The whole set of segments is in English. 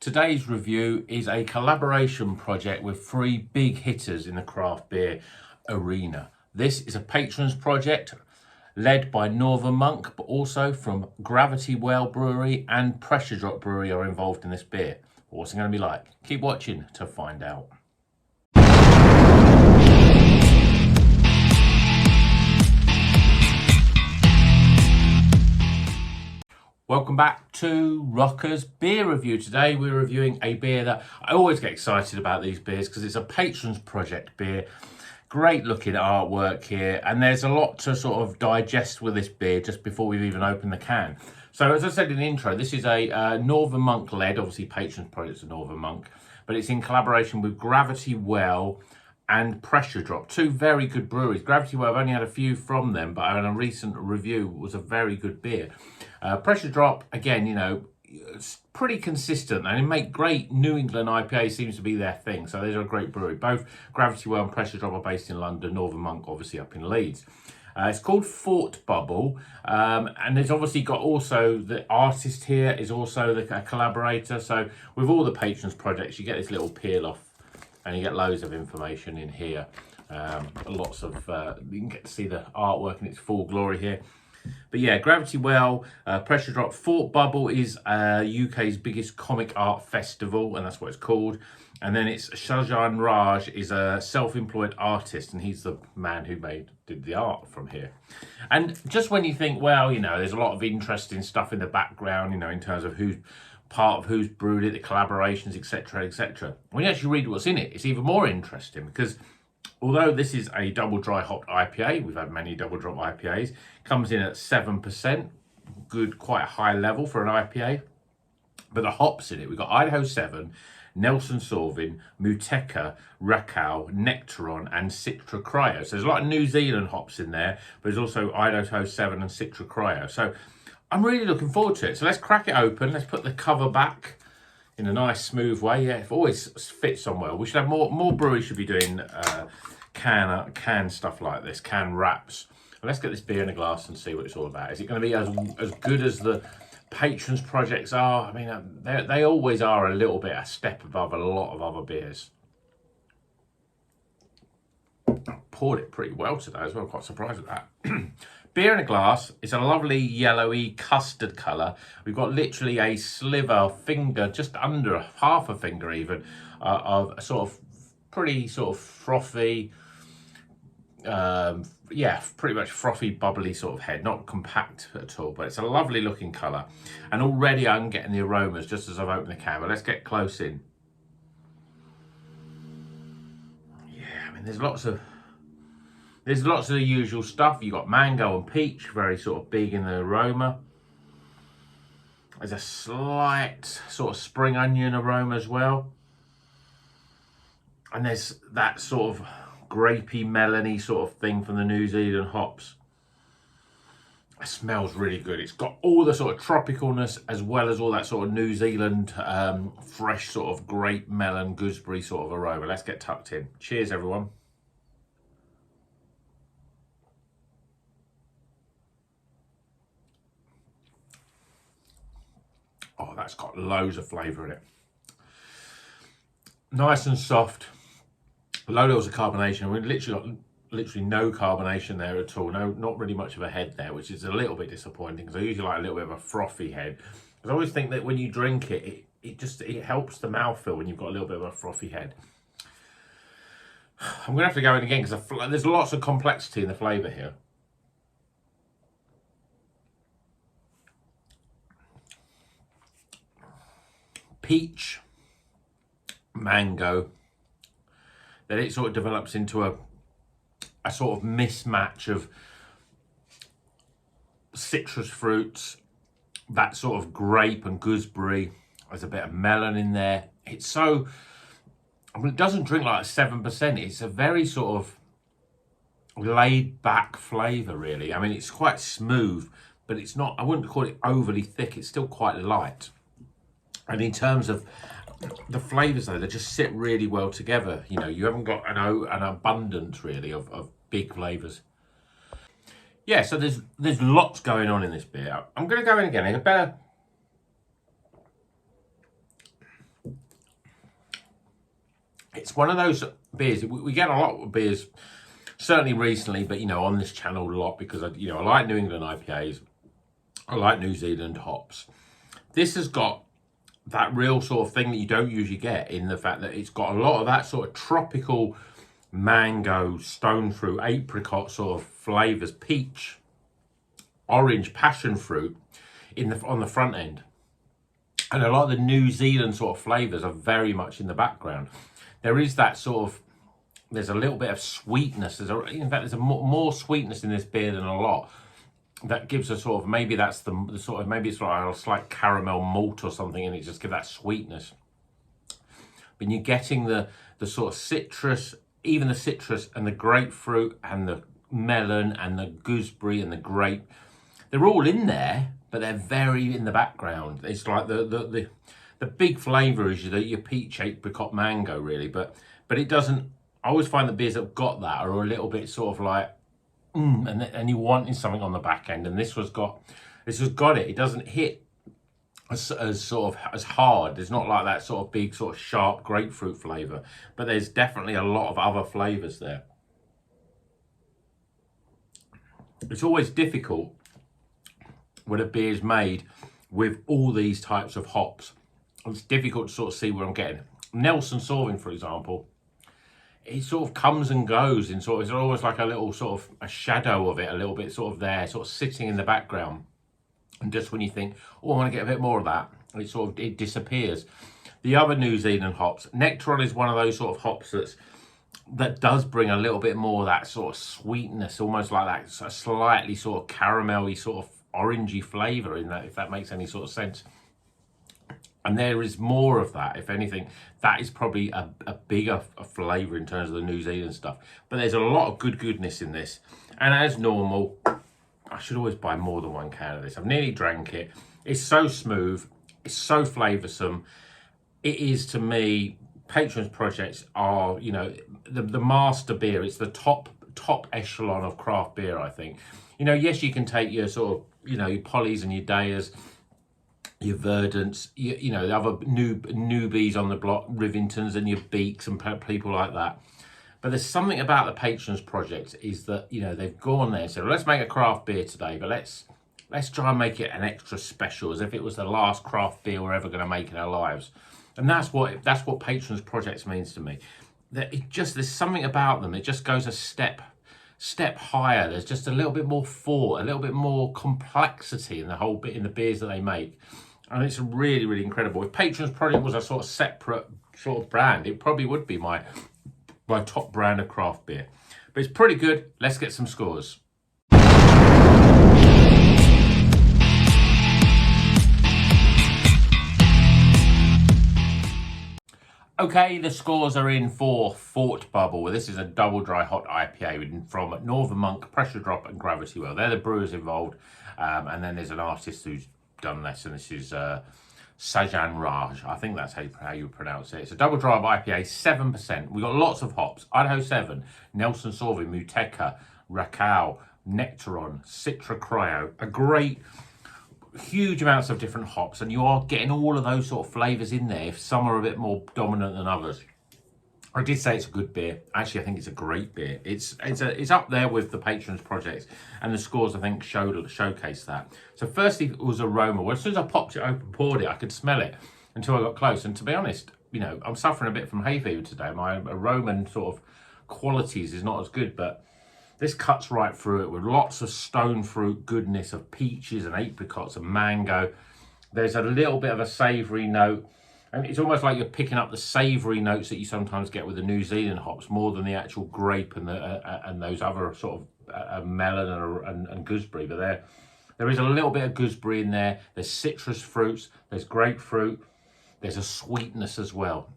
Today's review is a collaboration project with three big hitters in the craft beer arena. This is a patrons project led by Northern Monk, but also from Gravity Well Brewery and Pressure Drop Brewery are involved in this beer. What's it going to be like? Keep watching to find out. Welcome back to Rocker's Beer Review. Today we're reviewing a beer that I always get excited about these beers because it's a patrons project beer. Great looking artwork here, and there's a lot to sort of digest with this beer just before we've even opened the can. So as I said in the intro, this is a Northern Monk led, obviously patrons projects of Northern Monk, but it's in collaboration with Gravity Well and Pressure Drop, two very good breweries. Gravity Well, I've only had a few from them, but in a recent review was a very good beer. Pressure Drop, again, you know, it's pretty consistent, and they make great New England IPA, seems to be their thing. So these are a great brewery. Both Gravity Well and Pressure Drop are based in London, Northern Monk obviously up in Leeds. It's called Fort Bubble, and there's obviously got also the artist here is also a collaborator. So with all the patrons projects, you get this little peel off and you get loads of information in here. Lots of, you can get to see the artwork in its full glory here. But yeah, Gravity Well, Pressure Drop. Fort Bubble is UK's biggest comic art festival, and that's what it's called. And then it's Shahjan Raj is a self-employed artist, and he's the man who did the art from here. And just when you think, well, you know, there's a lot of interesting stuff in the background, you know, in terms of who's part of who's brewed it, the collaborations, etc., etc. When you actually read what's in it, it's even more interesting because although this is a double dry hopped IPA, we've had many double drop IPAs, comes in at 7%, good, quite a high level for an IPA. But the hops in it, we've got Idaho 7, Nelson Sauvin, Muteca, Racal, Nectaron, and Citra Cryo. So there's a lot of New Zealand hops in there, but there's also Idaho 7 and Citra Cryo. So I'm really looking forward to it. So let's crack it open. Let's put the cover back in a nice smooth way. Yeah, it always fits on well. We should have more breweries should be doing can stuff like this, can wraps. Well, let's get this beer in a glass and see what it's all about. Is it going to be as good as the patrons projects are? I mean, they always are a little bit a step above a lot of other beers. I poured it pretty well today as well. I'm quite surprised at that. Beer in a glass. It's a lovely yellowy custard colour. We've got literally a sliver finger, just under half a finger even, of a sort of pretty sort of frothy, yeah, pretty much frothy, bubbly sort of head. Not compact at all, but it's a lovely looking colour. And already I'm getting the aromas just as I've opened the can. But let's get close in. Yeah, I mean, there's lots of the usual stuff. You've got mango and peach, very sort of big in the aroma. There's a slight sort of spring onion aroma as well. And there's that sort of grapey, melony sort of thing from the New Zealand hops. It smells really good. It's got all the sort of tropicalness as well as all that sort of New Zealand fresh sort of grape, melon, gooseberry sort of aroma. Let's get tucked in. Cheers, everyone. Oh, that's got loads of flavour in it. Nice and soft. Low levels of carbonation. We've literally no carbonation there at all. No, not really much of a head there, which is a little bit disappointing because I usually like a little bit of a frothy head. Because I always think that when you drink it, it helps the mouthfeel when you've got a little bit of a frothy head. I'm gonna have to go in again because there's lots of complexity in the flavour here. Peach, mango, then it sort of develops into a sort of mismatch of citrus fruits, that sort of grape and gooseberry. There's a bit of melon in there. It's so, I mean, it doesn't drink like 7%. It's a very sort of laid back flavour, really. I mean, it's quite smooth, but it's not, I wouldn't call it overly thick. It's still quite light. And in terms of the flavours, though, they just sit really well together. You know, you haven't got an abundance, really, of big flavours. Yeah, so there's lots going on in this beer. I'm going to go in again. It's a better It's one of those beers, we get a lot of beers, certainly recently, but, you know, on this channel a lot because, I like New England IPAs. I like New Zealand hops. This has got that real sort of thing that you don't usually get, in the fact that it's got a lot of that sort of tropical mango, stone fruit, apricot sort of flavours, peach, orange, passion fruit on the front end. And a lot of the New Zealand sort of flavours are very much in the background. There is that sort of, there's a little bit of sweetness. In fact, there's more sweetness in this beer than a lot. That gives a sort of, maybe that's the sort of, maybe it's like a slight caramel malt or something, and it just gives that sweetness. But you're getting the sort of citrus, even the citrus and the grapefruit and the melon and the gooseberry and the grape. They're all in there, but they're very in the background. It's like the big flavour is your peach, apricot, mango, really. But it doesn't. I always find the beers that have got that are a little bit sort of like, and you wanting something on the back end. And this has got it. It doesn't hit as sort of as hard. There's not like that sort of big sort of sharp grapefruit flavour, but there's definitely a lot of other flavours there. It's always difficult when a beer is made with all these types of hops. It's difficult to sort of see what I'm getting. Nelson Sauvin, for example, it sort of comes and goes in sort of, it's almost like a little sort of a shadow of it, a little bit sort of there, sort of sitting in the background. And just when you think, oh, I want to get a bit more of that, it disappears. The other New Zealand hops, Nectaron is one of those sort of hops that does bring a little bit more of that sort of sweetness, almost like that slightly sort of caramelly, sort of orangey flavour in that, if that makes any sort of sense. And there is more of that. If anything, that is probably a bigger flavour in terms of the New Zealand stuff. But there's a lot of goodness in this. And as normal, I should always buy more than one can of this. I've nearly drank it. It's so smooth. It's so flavoursome. It is, to me, Patrons Projects are, you know, the master beer. It's the top echelon of craft beer, I think. You know, yes, you can take your sort of, you know, your Pollys and your Dayers, your Verdants, you know, the other newbies on the block, Rivingtons and your Beaks and people like that. But there's something about the Patrons Project is that, you know, they've gone there and said, well, let's make a craft beer today, but let's try and make it an extra special, as if it was the last craft beer we're ever going to make in our lives. And that's what Patrons Projects means to me. That there's something about them. It just goes a step higher. There's just a little bit more thought, a little bit more complexity in the whole bit in the beers that they make. And it's really, really incredible. If Patrons Project was a sort of separate sort of brand, it probably would be my top brand of craft beer. But it's pretty good. Let's get some scores. Okay, the scores are in for Fort Bubble. This is a Double Dry Hopped IPA from Northern Monk, Pressure Drop and Gravity Well. They're the brewers involved. And then there's an artist who's done this, and this is Sajan Raj. I think that's how you pronounce it. It's a Double Dry Hopped IPA, 7%. We've got lots of hops. Idaho 7, Nelson Sauvin, Muteca, Rakau, Nectaron, Citra Cryo. A great, huge amounts of different hops, and you are getting all of those sort of flavours in there. If some are a bit more dominant than others. I did say it's a good beer. Actually, I think it's a great beer. It's up there with the Patrons Projects, and the scores I think showcase that. So firstly, it was aroma. Well, as soon as I popped it open, poured it, I could smell it until I got close. And to be honest, you know, I'm suffering a bit from hay fever today. My aroma and sort of qualities is not as good, but this cuts right through it with lots of stone fruit goodness of peaches and apricots and mango. There's a little bit of a savoury note. And it's almost like you're picking up the savoury notes that you sometimes get with the New Zealand hops more than the actual grape and those other sort of melon and gooseberry. But there is a little bit of gooseberry in there. There's citrus fruits. There's grapefruit. There's a sweetness as well.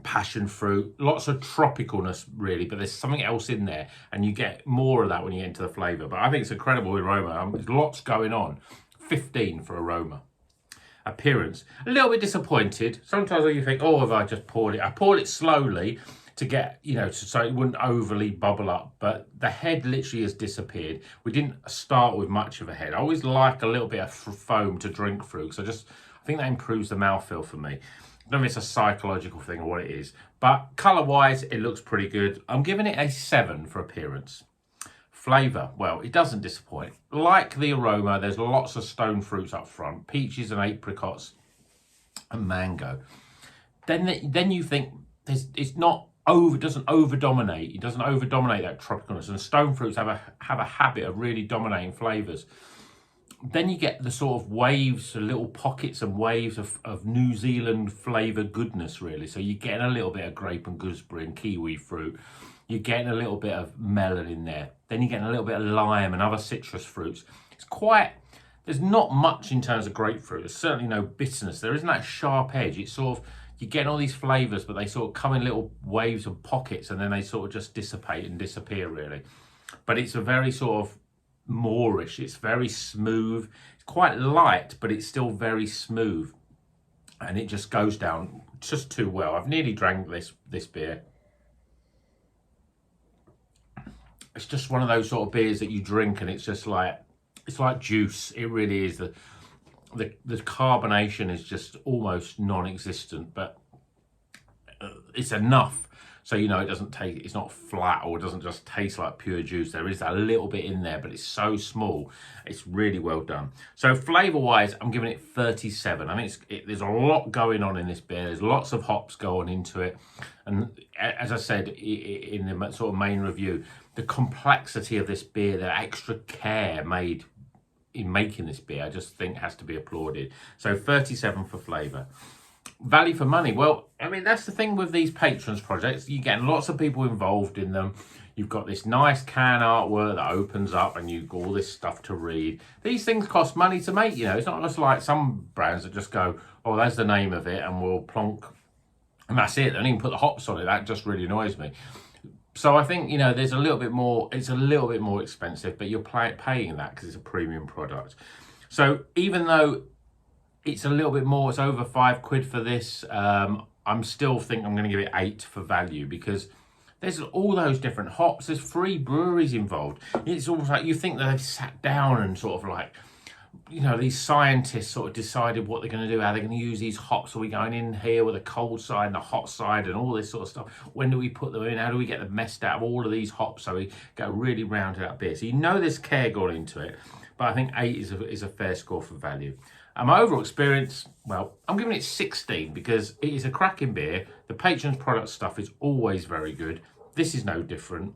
Passion fruit. Lots of tropicalness, really. But there's something else in there. And you get more of that when you get into the flavour. But I think it's incredible aroma. There's lots going on. 15 for aroma. Appearance, a little bit disappointed. Sometimes you think, oh, have I just poured it? I poured it slowly to get, you know, so it wouldn't overly bubble up, but the head literally has disappeared. We didn't start with much of a head. I always like a little bit of foam to drink through, because I think think that improves the mouthfeel for me. I don't know if it's a psychological thing or what it is, but colour-wise, it looks pretty good. I'm giving it a 7 for appearance. Flavour, well, it doesn't disappoint. Like the aroma, there's lots of stone fruits up front, peaches and apricots and mango. Then you think it's not doesn't over dominate. It doesn't over dominate that tropicalness. And stone fruits have a habit of really dominating flavours. Then you get the sort of waves, little pockets and waves of New Zealand flavour goodness, really. So you're getting a little bit of grape and gooseberry and kiwi fruit. You're getting a little bit of melon in there. Then you're getting a little bit of lime and other citrus fruits. There's not much in terms of grapefruit. There's certainly no bitterness. There isn't that sharp edge. It's sort of, you're getting all these flavours, but they sort of come in little waves and pockets, and then they sort of just dissipate and disappear, really. But it's a very sort of moorish. It's very smooth. It's quite light, but it's still very smooth. And it just goes down just too well. I've nearly drank this beer. It's just one of those sort of beers that you drink and it's like juice. It really is. The carbonation is just almost non-existent, but it's enough so you know it's not flat or it doesn't just taste like pure juice. There is a little bit in there, but it's so small. It's really well done. So flavour-wise, I'm giving it 37. I mean, there's a lot going on in this beer. There's lots of hops going into it, and as I said in the sort of main review, the complexity of this beer, the extra care made in making this beer, I just think has to be applauded. So 37 for flavour. Value for money. Well, I mean, that's the thing with these patrons projects. You're getting lots of people involved in them. You've got this nice can artwork that opens up and you've got all this stuff to read. These things cost money to make, you know. It's not just like some brands that just go, oh, that's the name of it and we'll plonk. And that's it. They don't even put the hops on it. That just really annoys me. So I think, you know, there's a little bit more, it's a little bit more expensive, but you're paying that because it's a premium product. So even though it's a little bit more, it's over £5 for this, I'm still think I'm going to give it 8 for value because there's all those different hops. There's 3 breweries involved. It's almost like you think that they've sat down and sort of like, you know, these scientists sort of decided what they're going to do, how they're going to use these hops. Are we going in here with a cold side and a hot side and all this sort of stuff? When do we put them in? How do we get them messed out of all of these hops so we get a really rounded out beer? So you know there's care gone into it, but I think 8 is a fair score for value. And my overall experience, well, I'm giving it 16 because it is a cracking beer. The Patrons product stuff is always very good. This is no different.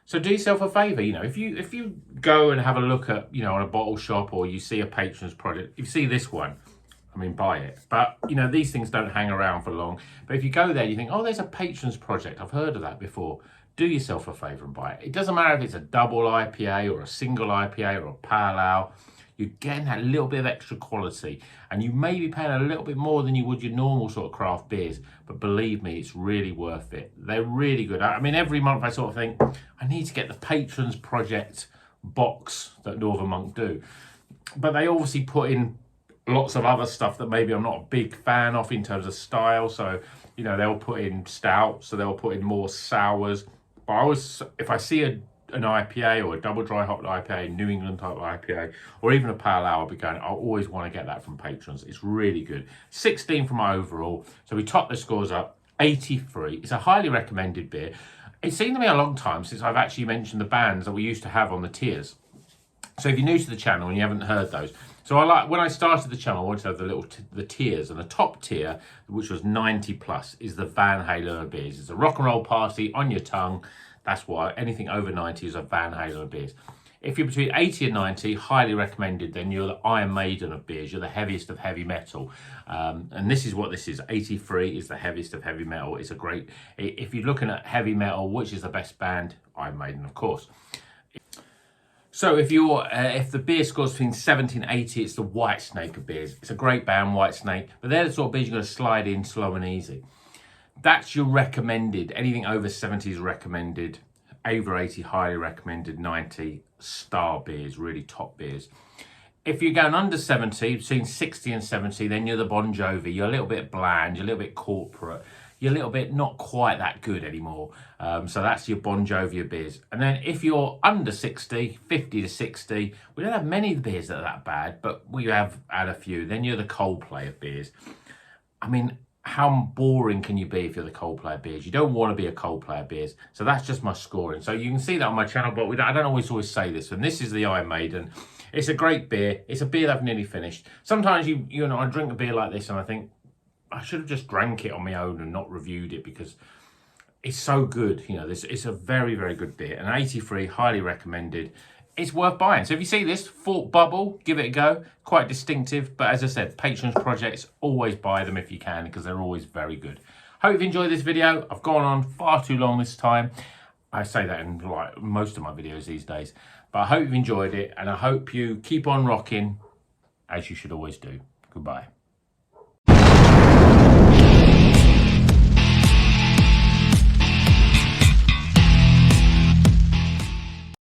So do yourself a favour, you know, if you go and have a look at, you know, on a bottle shop or you see a Patrons product, if you see this one, I mean, buy it. But, you know, these things don't hang around for long. But if you go there, you think, oh, there's a Patrons project. I've heard of that before. Do yourself a favour and buy it. It doesn't matter if it's a double IPA or a single IPA or a pale ale. You're getting that little bit of extra quality and you may be paying a little bit more than you would your normal sort of craft beers, but believe me, it's really worth it. They're really good. I mean, every month I sort of think, I need to get the Patrons Project box that Northern Monk do. But they obviously put in lots of other stuff that maybe I'm not a big fan of in terms of style. So, you know, they'll put in stout, so they'll put in more sours. But I always, if I see an IPA or a Double Dry Hopped IPA, New England type IPA, or even a pale ale, I'll be going, I always want to get that from Patrons. It's really good. 16 for my overall. So we top the scores up, 83. It's a highly recommended beer. It's seemed to me a long time since I've actually mentioned the bands that we used to have on the tiers. So if you're new to the channel and you haven't heard those, so when I started the channel, I wanted to have the tiers, and the top tier, which was 90 plus, is the Van Halen of beers. It's a rock and roll party on your tongue. That's why anything over 90 is a Van Halen of beers. If you're between 80 and 90, highly recommended, then you're the Iron Maiden of beers. You're the heaviest of heavy metal. And this is what this is. 83 is the heaviest of heavy metal. It's a great, if you're looking at heavy metal, which is the best band? Iron Maiden, of course. So if the beer scores between 70 and 80, it's the Whitesnake of beers. It's a great band, Whitesnake, but they're the sort of beers you're going to slide in slow and easy. That's your recommended. Anything over 70 is recommended. Over 80, highly recommended. 90, star beers, really top beers. If you're going under 70, between 60 and 70, then you're the Bon Jovi. You're a little bit bland, you're a little bit corporate. you're a little bit not quite that good anymore. So that's your Bon Jovial beers. And then if you're under 60, 50 to 60, we don't have many of the beers that are that bad, but we have had a few. Then you're the Coldplay of beers. I mean, how boring can you be if you're the Coldplay of beers? You don't want to be a Coldplay of beers. So that's just my scoring. So you can see that on my channel, but I don't always say this. And this is the Iron Maiden. It's a great beer. It's a beer that I've nearly finished. Sometimes you know, I drink a beer like this and I think I should have just drank it on my own and not reviewed it because it's so good. You know, it's a very, very good beer. And 83, highly recommended. It's worth buying. So if you see this, Fort Bubble, give it a go. Quite distinctive. But as I said, patrons projects, always buy them if you can because they're always very good. Hope you've enjoyed this video. I've gone on far too long this time. I say that in like most of my videos these days. But I hope you've enjoyed it and I hope you keep on rocking as you should always do. Goodbye.